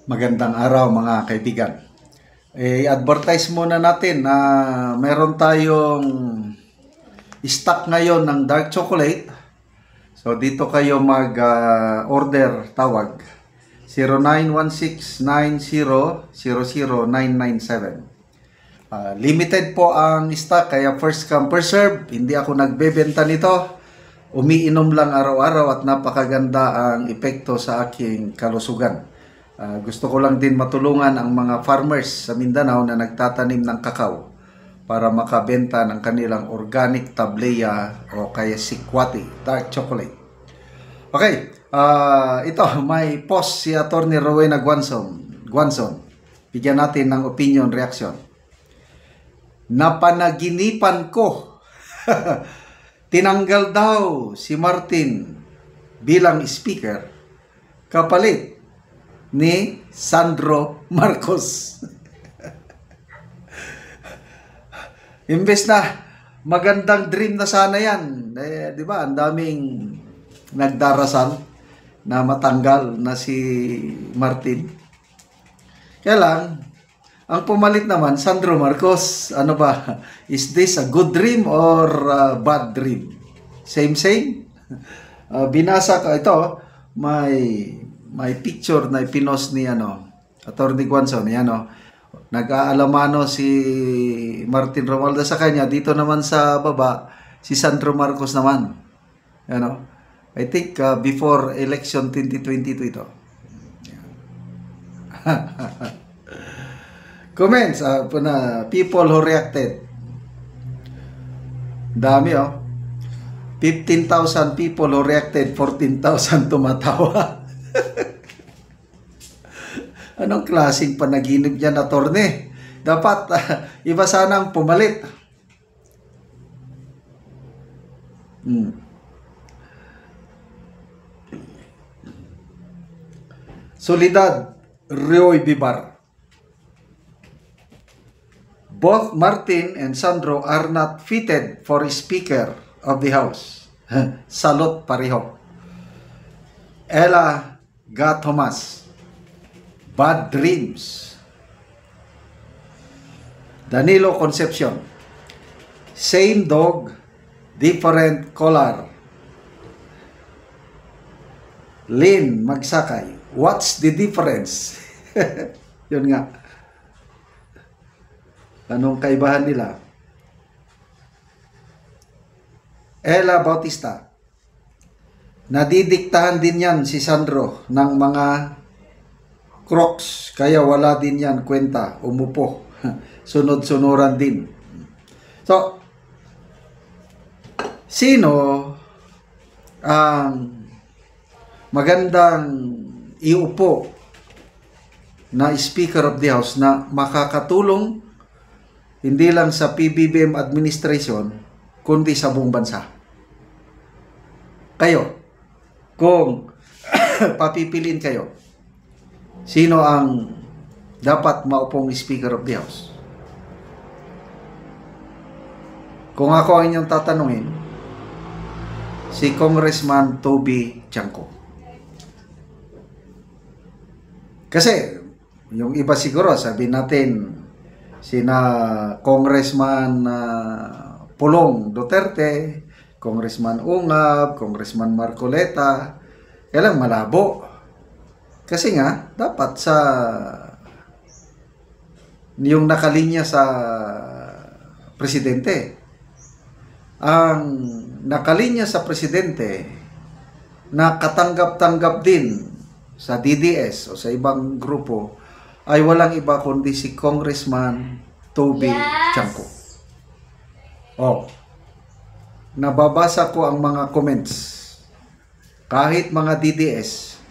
Magandang araw mga kaibigan. I-advertise muna natin na meron tayong stock ngayon ng dark chocolate. So dito kayo mag-order, tawag 0916-9000-997. Limited po ang stock kaya first come first serve. Hindi ako nagbebenta nito. Umiinom lang araw-araw at napakaganda ang epekto sa aking kalusugan. Gusto ko lang din matulungan ang mga farmers sa Mindanao na nagtatanim ng kakao para makabenta ng kanilang organic tableya o kaya sikwati, dark chocolate. Okay, ito may post si Atty. Rowena Guanzon. Bigyan natin ng opinion, reaction. Napanaginipan ko tinanggal daw si Martin bilang speaker kapalit ni Sandro Marcos. Imbes na magandang dream na sana yan. Di ba? Ang daming nagdarasal na matanggal na si Martin. Kaya lang, ang pumalit naman, Sandro Marcos. Ano ba? Is this a good dream or a bad dream? Same. Binasa ko ito. May picture na ipinost ni Atty. Guanzon. Nag-aalamano si Martin Romualdez sa kanya. Dito naman sa baba, si Sandro Marcos naman. I think before election 2022 ito. Comments, people who reacted. Dami 15,000 people who reacted, 14,000 tumatawa. Anong klaseng panaginip yan, attorney? Dapat iba sanang pumalit. Solidad Rioy Bibar. Both Martin and Sandro are not fitted for Speaker of the House. Salot pareho. Ella Thomas. Bad dreams. Danilo Concepcion. Same dog, different color. Lynn Magsakay. What's the difference? Yun nga. Anong kaibahan nila? Ella Bautista. Nadidiktahan din yan si Sandro ng mga crocs, kaya wala din yan kwenta, umupo. Sunod-sunuran din. So, sino ang magandang iupo na Speaker of the House na makakatulong hindi lang sa PBBM administration, kundi sa buong bansa? Kayo, kung papipiliin kayo, sino ang dapat maupong Speaker of the House? Kung ako ang inyong tatanungin, si Congressman Toby Chanco. Kasi, yung iba siguro, sabihin natin, sina Congressman Pulong Duterte, Congressman Ungab, Congressman Marcoleta, kailang malabo. Kasi nga, dapat sa yung nakalinya sa presidente. Ang nakalinya sa presidente na katanggap-tanggap din sa DDS o sa ibang grupo ay walang iba kundi si Congressman Toby Chanco. Nababasa ko ang mga comments. Kahit mga DDS,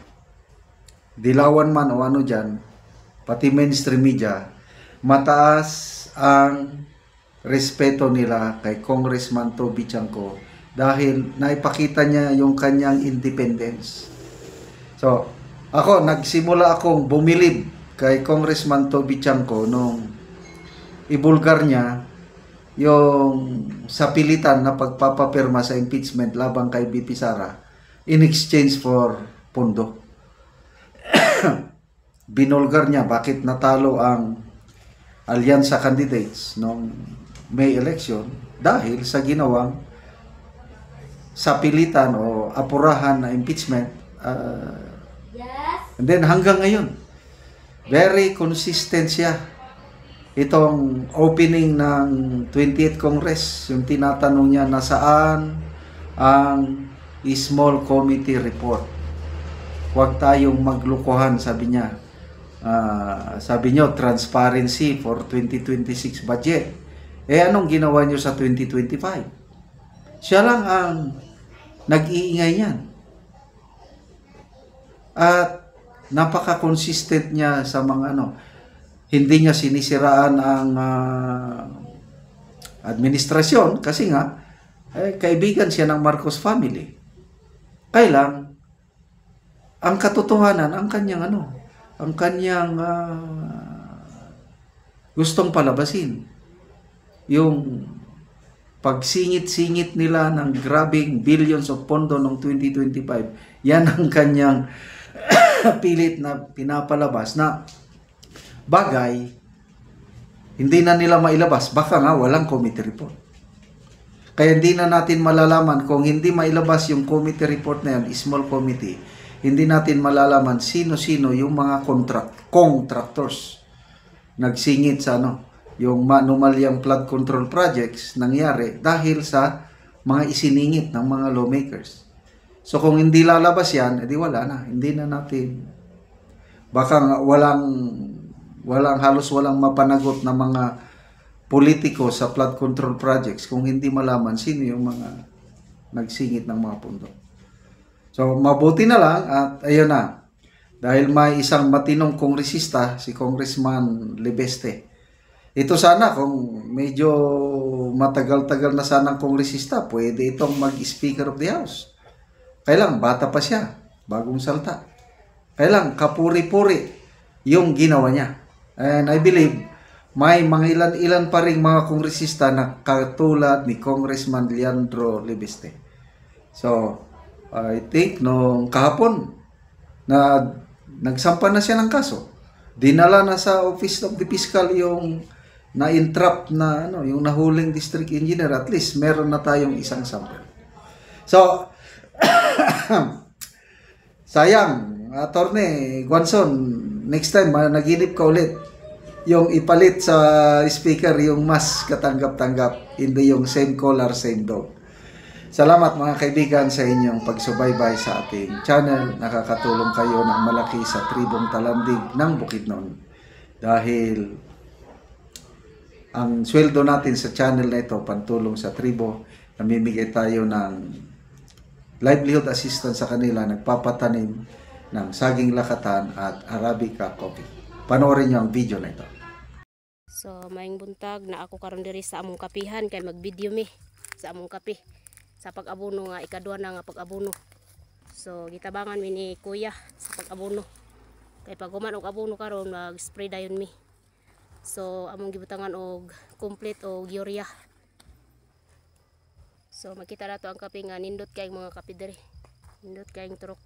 dilawan man o ano dyan, pati mainstream media, mataas ang respeto nila kay Congressman Toby Chanco dahil naipakita niya yung kanyang independence. So, nagsimula akong bumilib kay Congressman Toby Chanco nung ibulgar niya yung sapilitan na pagpapapirma sa impeachment labang kay BP Sara in exchange for pondo. binulgar niya bakit natalo ang alyansa candidates noong May election dahil sa ginawang sapilitan o apurahan na impeachment. And then hanggang ngayon, very consistent siya. Itong opening ng 20th Congress, yung tinatanong niya na saan ang small committee report. Huwag tayong maglukuhan, sabi niya. Sabi niyo, transparency for 2026 budget. Anong ginawa niyo sa 2025? Siya lang ang nag-iingay niyan. At napaka-consistent niya sa mga hindi niya sinisiraan ang administrasyon kasi nga kaibigan siya ng Marcos family. Kailang ang katotohanan ang kanyang gustong palabasin. Yung pagsingit-singit nila ng grabing billions of pondo noong 2025, yan ang kanyang pilit na pinapalabas na bagay, hindi na nila mailabas. Baka nga walang committee report. Kaya hindi na natin malalaman kung hindi mailabas yung committee report na yan, small committee, hindi natin malalaman sino-sino yung mga contractors nagsingit sa yung manumalyang flood control projects nangyari dahil sa mga isiningit ng mga lawmakers. So kung hindi lalabas yan, edi wala na. Hindi na natin. Baka halos walang mapanagot na mga politiko sa flood control projects kung hindi malaman sino yung mga nagsingit ng mga pundo. So mabuti na lang at ayun na. Dahil may isang matinong kongresista, si Congressman Libeste. Ito sana kung medyo matagal-tagal na sanang kongresista, pwede itong mag-Speaker of the House. Kailang bata pa siya, bagong salta. Kailang kapuri-puri yung ginawa niya. And I believe may mga ilan-ilan pa ring mga kongresista na katulad ni Congressman Leandro Libeste. So, I think nung kahapon na nagsampa na siya ng kaso, dinala na sa Office of the Fiscal yung na-entrap na yung nahuling district engineer. At least meron na tayong isang sample. So, sayang, Attorney Guanzon, next time naginip ka ulit yung ipalit sa speaker yung mas katanggap-tanggap, hindi yung same color, same dog. Salamat mga kaibigan sa inyong pagsubaybay sa ating channel. Nakakatulong kayo ng malaki sa tribong Talandig ng Bukidnon. Dahil ang sweldo natin sa channel na ito, pantulong sa tribo, namimigay tayo ng livelihood assistance sa kanila, nagpapatanim ng saging lakatan at Arabica coffee. Panoorin niyo ang video na ito. So, maing buntag na ako karon diri sa among kapihan kay mag-video mi sa among kape. Sa pag-abono nga ikadua na nga pag-abono. So, gitabangan mi ni Kuya sa pag-abono. Kay pag human og abono karon mag-spray dayon mi. So, among gibutangan og complete og urea. So, makita nato ang kape nga nindot kay mga kape diri. Nindot kay turok.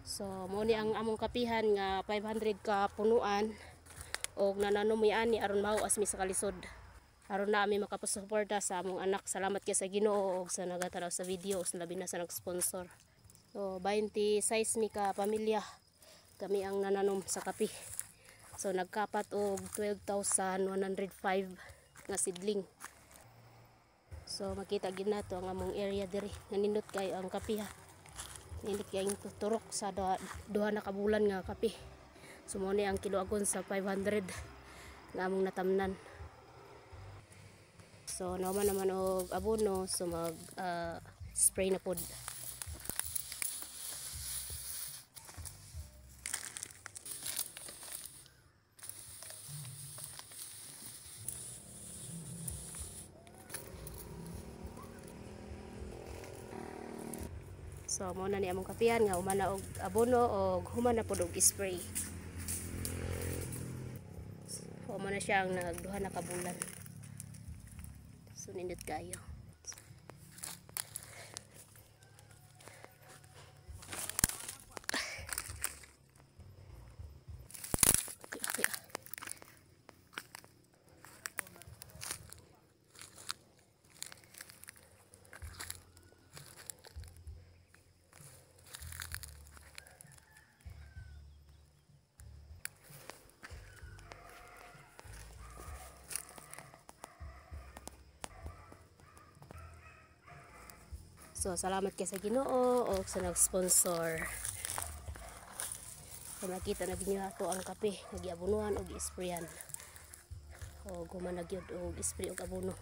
So, mo ni ang among kapihan nga 500 ka punuan og nananumian ni aron mao asmi sa kalisod. Aron na ami makapasuporta sa among anak. Salamat kay sa Ginoo og sa nagatanaw sa video sa labi na sa nag-sponsor. So, 26 mi ka pamilya kami ang nananom sa kape. So, nagkapat og 12,105 nga sidling. So, makita gid nato ang among area diri. Nanindot kay ang kape ha. Nindot kay turok sa duha na kabulan nga kape. So, mo ni ang kiloagon sa 500 nga among natamnan. So, nauman naman og abono, so mag spray na pod. So, mo na ni among kapihan nga humana og abono og humana pod og spray. So, mo na siya ang nagduha na kabulan. So, nindot kayo. So salamat kay sa Ginoo o sa nag-sponsor. So nakita na binyo ato ang kape, nagiabunuhan og isprayan. O gumanagyod og spray og abono.